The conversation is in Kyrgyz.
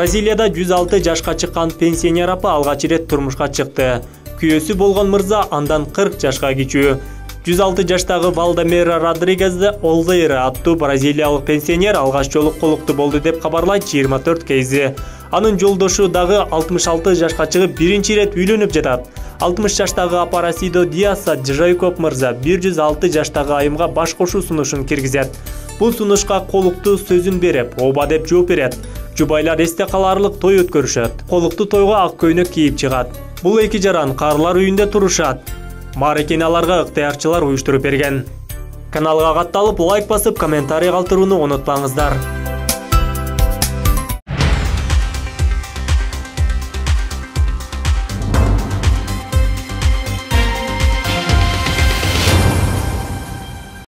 Бразилияда 106 жашка чыккан пенсионер апа алгач ирет турмушка чыкты. Күйөөсү болгон мырза андан 40 жашка кичүү. 106 жаштагы Валдемира Родригезде Олдейра аттуу бразилиялык пенсионер алгач жолу колуктуу болду деп кабарлайт 24 кейзи. Анын жолдошу дагы 66 жашка чыгып биринчи ирет үйлөнүп жатат. 60 жаштагы Апарасидо Диаса Джейкоб мырза 106 жаштагы айымга баш кошуу сунушун киргизет. Бул сунушка колуктуу сөзүн берип, ооба деп жооп берет. Жубайлар эсте калаарлык той өткөрүшөт. Колуктуу тойго ак көйнөк кийип чыгат. Бул эки жаран карлар үйүндө турушат. Мааракени аларга ыктыярчылар уюштуруп берген. Каналга катталып, лайк басып, комментарий калтырууну унутпаңыздар.